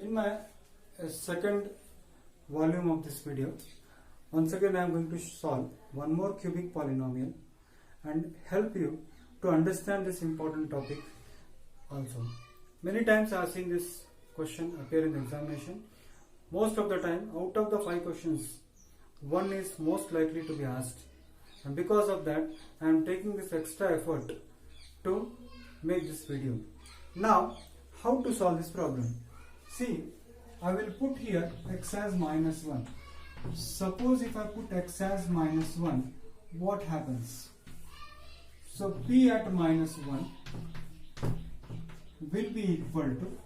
In my second volume of this video, once again I am going to solve one more cubic polynomial and help you to understand this important topic also. Many times I have seen this question appear in the examination. Most of the time, out of the 5 questions, one is most likely to be asked, and because of that I am taking this extra effort to make this video. Now, how to solve this problem? See, I will put here x as minus 1. Suppose if I put x as minus 1, what happens? So p at minus 1 will be equal to,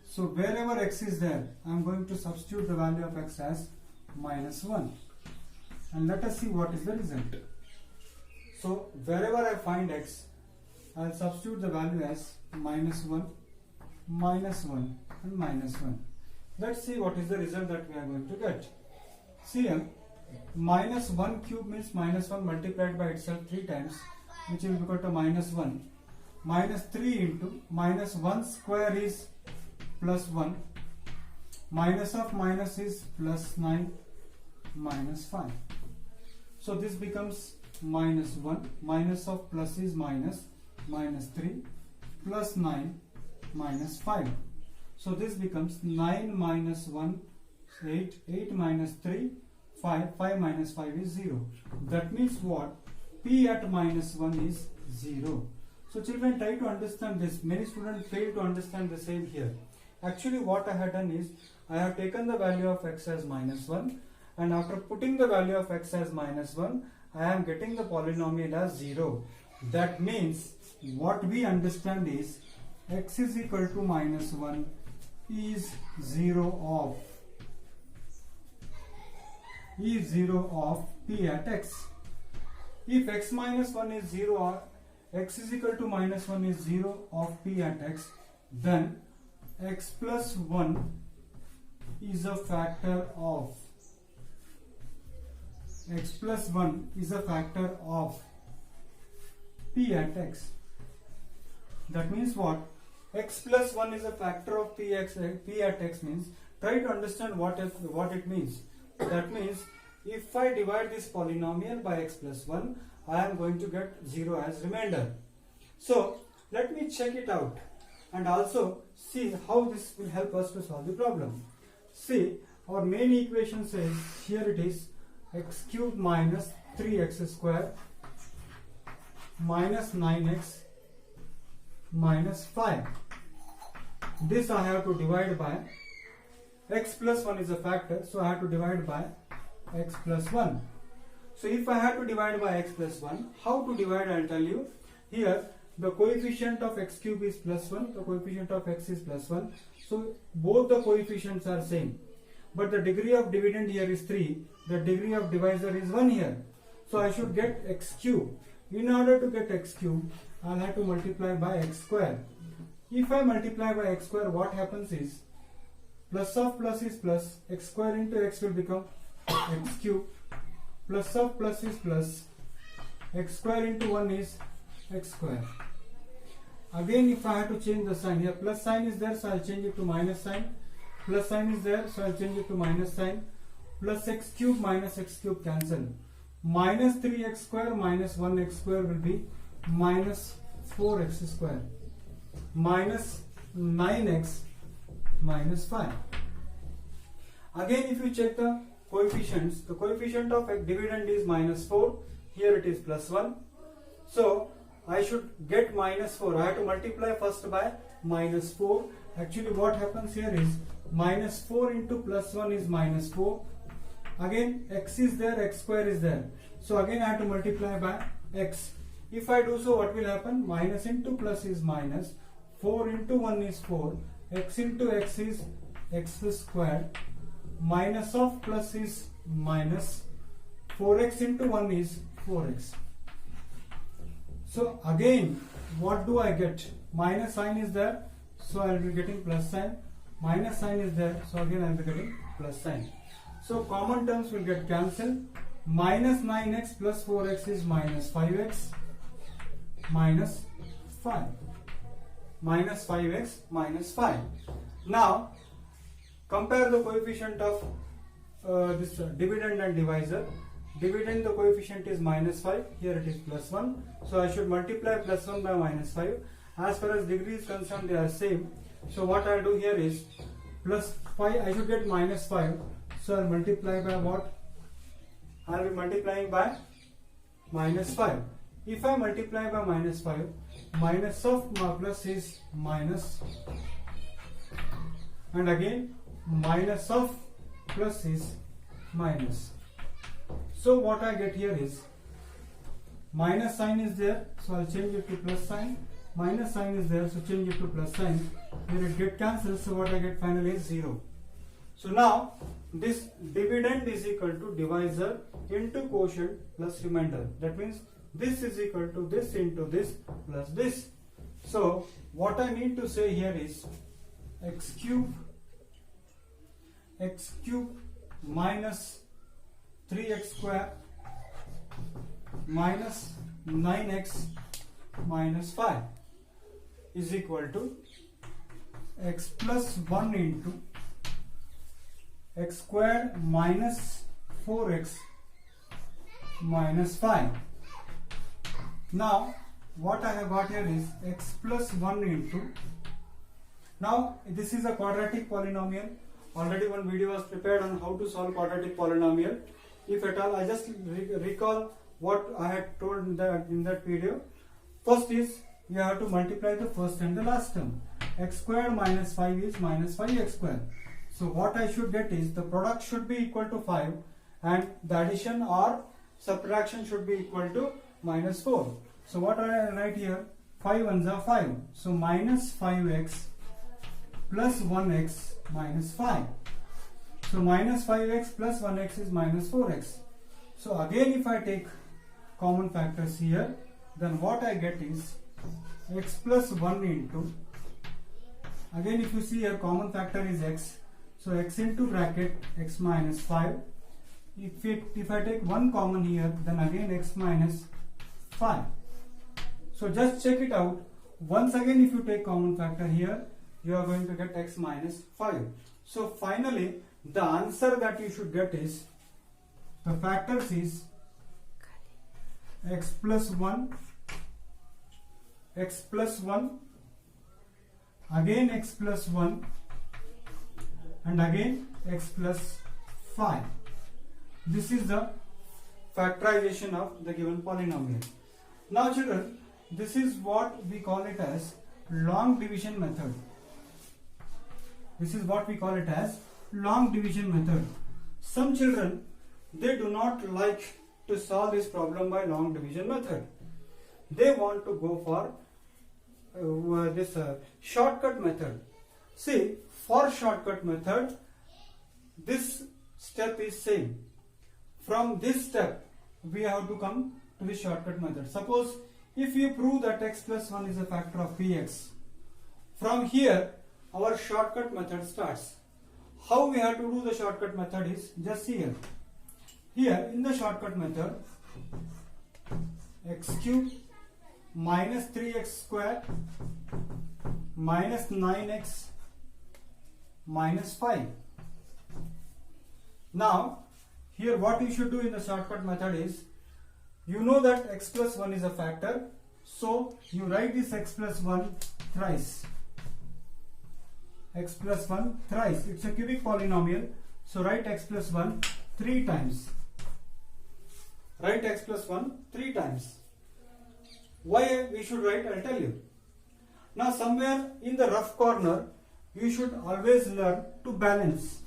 so wherever x is there, I am going to substitute the value of x as minus 1. And let us see what is the result. So wherever I find x, I will substitute the value as minus 1, minus 1 and minus 1. Let's see what is the result that we are going to get. See here, minus 1 cube means minus 1 multiplied by itself 3 times, which will be equal to minus 1. Minus 3 into minus 1 square is plus 1. Minus of minus is plus 9 minus 5. So this becomes minus 1. Minus of plus is minus, minus 3 plus 9 minus 5. So this becomes 9 minus 1, 8, 8 minus 3, 5, 5 minus 5 is 0. That means what? P at minus 1 is 0. So children, try to understand this. Many students fail to understand the same here. Actually what I have done is, I have taken the value of x as minus 1, and after putting the value of x as minus 1, I am getting the polynomial as 0. That means what we understand is x is equal to minus 1 is 0 of p at x. If x minus 1 is 0 or x is equal to minus 1 is 0 of p at x, then x plus 1 is a factor of p at x. That means what? X plus 1 is a factor of p at x means, try to understand what it means. That means if I divide this polynomial by x plus 1, I am going to get 0 as remainder. So let me check it out and also see how this will help us to solve the problem. See, our main equation says, here it is, x cube minus 3x square minus 9x minus 5. This I have to divide by x plus 1 is a factor, so I have to divide by x plus 1. So if I have to divide by x plus 1, how to divide I will tell you. Here the coefficient of x cube is plus 1, the coefficient of x is plus 1. So both the coefficients are same. But the degree of dividend here is 3, the degree of divisor is 1 here. So I should get x cube. In order to get x cube, I will have to multiply by x square. If I multiply by x square, what happens is, plus of plus is plus, x square into x will become x cube, plus of plus is plus, x square into 1 is x square. Again if I have to change the sign, here plus sign is there, so I will change it to minus sign, plus sign is there, so I will change it to minus sign, plus x cube minus x cube cancel, minus 3x square minus 1x square will be minus 4x square, minus 9x minus 5. Again if you check the coefficients, the coefficient of dividend is minus 4, here it is plus 1. So I should get minus 4. I have to multiply first by minus 4. Actually what happens here is, minus 4 into plus 1 is minus 4. Again x is there, x square is there. So again I have to multiply by x. If I do so, what will happen? Minus into plus is minus, 4 into 1 is 4, x into x is x squared, minus of plus is minus, 4x into 1 is 4x. So again what do I get? Minus sign is there, so I will be getting plus sign, minus sign is there, so again I will be getting plus sign. So common terms will get cancelled. Minus 9x plus 4x is minus 5x minus 5. Minus 5x minus 5. Now compare the coefficient of this dividend and divisor. Dividend, the coefficient is minus 5, here it is plus 1. So I should multiply plus 1 by minus 5. As far as degree is concerned, they are same. So what I'll do here is plus 5, I should get minus 5. So I'll multiply by what? I'll be multiplying by minus 5. If I multiply by minus 5, minus of plus is minus, and again minus of plus is minus. So what I get here is minus sign is there, so I'll change it to plus sign. Minus sign is there, so change it to plus sign. Here it get cancelled, so what I get finally is 0. So now this dividend is equal to divisor into quotient plus remainder. That means this is equal to this into this plus this. So what I need to say here is x cube minus 3x square minus 9x minus 5 is equal to x plus 1 into x squared minus 4x minus 5. Now what I have got here is x plus 1 into, now this is a quadratic polynomial. Already one video was prepared on how to solve quadratic polynomial. If at all, I just recall what I had told in that video. First is you have to multiply the first and the last term. X squared minus 5 is minus 5x squared. So what I should get is the product should be equal to 5 and the addition or subtraction should be equal to minus 4. So what I write here, 5 ones are 5. So minus 5x plus 1x minus 5. So minus 5x plus 1x is minus 4x. So again if I take common factors here, then what I get is x plus 1 into, again if you see here common factor is x, so x into bracket x minus 5. If I take one common here, then again x minus 5. So just check it out. Once again if you take common factor here, you are going to get x minus 5. So finally the answer that you should get is, the factors is x plus 1, x plus 1, again x plus 1, and again x plus 5. This is the factorization of the given polynomial. Now children, this is what we call it as long division method. This is what we call it as long division method. Some children, they do not like to solve this problem by long division method. They want to go for this shortcut method. See, for shortcut method, this step is same. From this step, we have to come to the shortcut method. Suppose if you prove that x plus 1 is a factor of px, from here our shortcut method starts. How we have to do the shortcut method is, just see here. Here in the shortcut method, x cube minus 3x square minus 9x minus 5. Now here what you should do in the shortcut method is, you know that x plus 1 is a factor, so you write this x plus 1 thrice. X plus 1 thrice. It's a cubic polynomial, so write x plus 1 3 times. Write x plus 1 3 times. Why we should write, I'll tell you. Now somewhere in the rough corner, you should always learn to balance.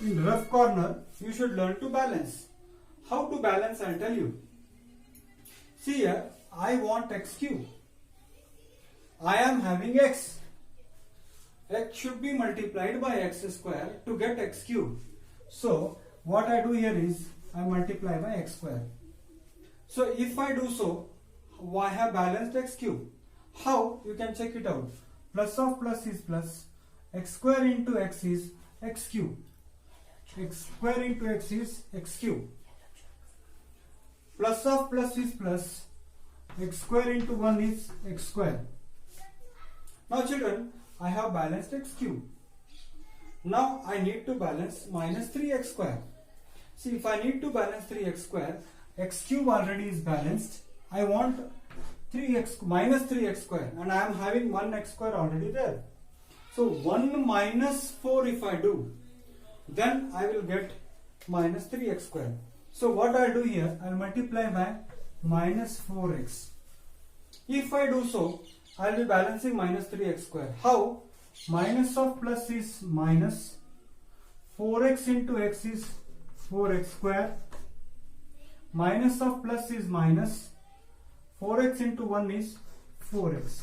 In rough corner, you should learn to balance. How to balance, I'll tell you. See here, I want x cube. I am having x. X should be multiplied by x square to get x cube. So what I do here is, I multiply by x square. So if I do so, I have balanced x cube. How? You can check it out. Plus of plus is plus. X square into x is x cube. X square into x is x cube. Plus of plus is plus. x square into 1 is x square. Now children, I have balanced x cube. Now I need to balance minus 3x square. See, if I need to balance 3x square, x cube already is balanced. I want minus 3x square, and I am having 1x square already there. So 1 minus 4 if I do, then I will get minus 3x square. So what I'll do here, I'll multiply by minus 4x. If I do so, I'll be balancing minus 3x square. How? Minus of plus is minus, 4x into x is 4x square, minus of plus is minus, 4x into 1 is 4x.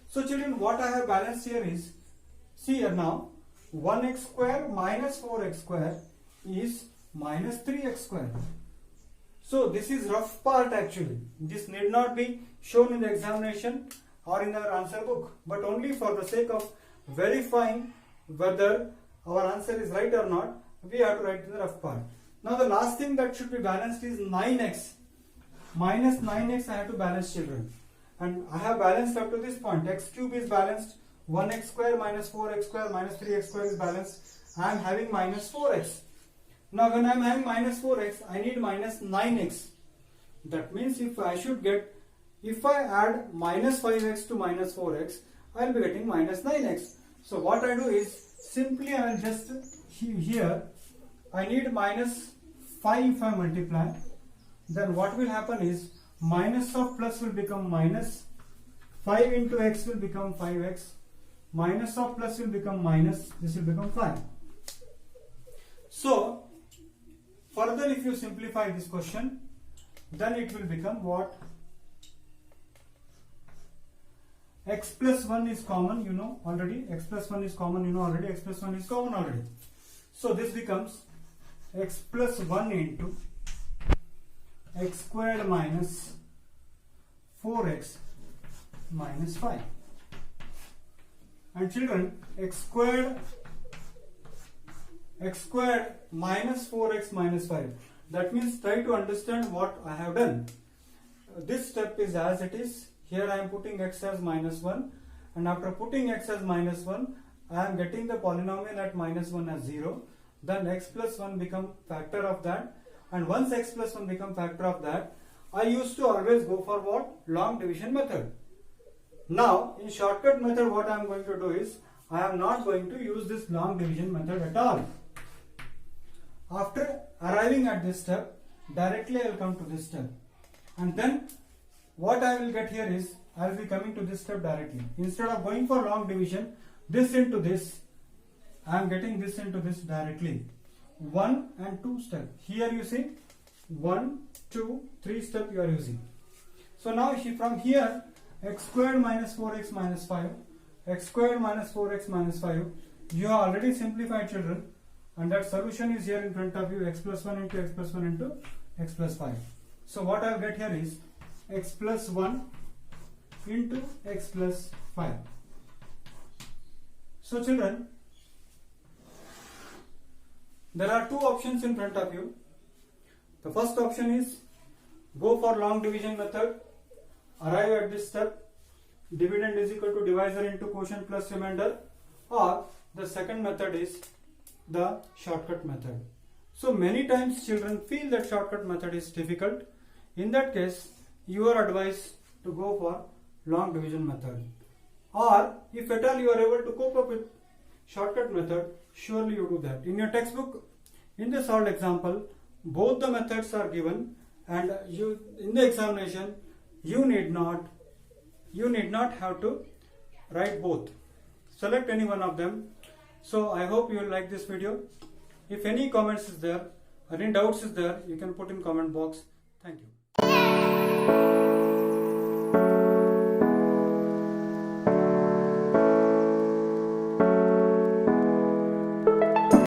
So children, what I have balanced here is, see here now, 1x square minus 4x square is minus 3x square. So this is rough part actually. This need not be shown in the examination or in our answer book, but only for the sake of verifying whether our answer is right or not, we have to write in the rough part. Now the last thing that should be balanced is 9x. Minus 9x I have to balance, children. And I have balanced up to this point. X cube is balanced. 1x square minus 4x square minus 3x square is balanced. I am having minus 4x. Now when I am having minus 4x, I need minus 9x. That means if I add minus 5x to minus 4x, I will be getting minus 9x. So what I do is, simply I will just, here, I need minus 5 if I multiply. Then what will happen is, minus of plus will become minus, 5 into x will become 5x, minus of plus will become minus, this will become 5. So, further if you simplify this question, then it will become what? X plus 1 is common, you know already. X plus 1 is common, you know already. X plus 1 is common already. So this becomes x plus 1 into x squared minus 4x minus 5. And children, x squared minus 4x minus 5. That means try to understand what I have done. This step is as it is. Here I am putting x as minus 1, and after putting x as minus 1, I am getting the polynomial at minus 1 as 0. Then x plus 1 become factor of that, and once x plus 1 become factor of that, I used to always go for what? Long division method. Now in shortcut method, what I am going to do is, I am not going to use this long division method at all. After arriving at this step, directly I will come to this step, and then what I will get here is, I will be coming to this step directly. Instead of going for long division, this into this, I am getting this into this directly. 1 and 2 step. Here you see 1, 2, 3 step you are using. So now from here, x squared minus 4x minus 5, x squared minus 4x minus 5, you have already simplified, children, and that solution is here in front of you, x plus 1 into x plus 1 into x plus 5. So what I will get here is x plus 1 into x plus 5. So children, there are two options in front of you. The first option is go for long division method, arrive at this step, dividend is equal to divisor into quotient plus remainder, or the second method is the shortcut method. So many times children feel that shortcut method is difficult. In that case, you are advised to go for long division method, or if at all you are able to cope up with shortcut method, surely you do that. In your textbook, in the solved example, both the methods are given, and you in the examination you need not have to write both. Select any one of them. So I hope you will like this video. If any comments is there or any doubts is there, you can put in comment box. Thank you.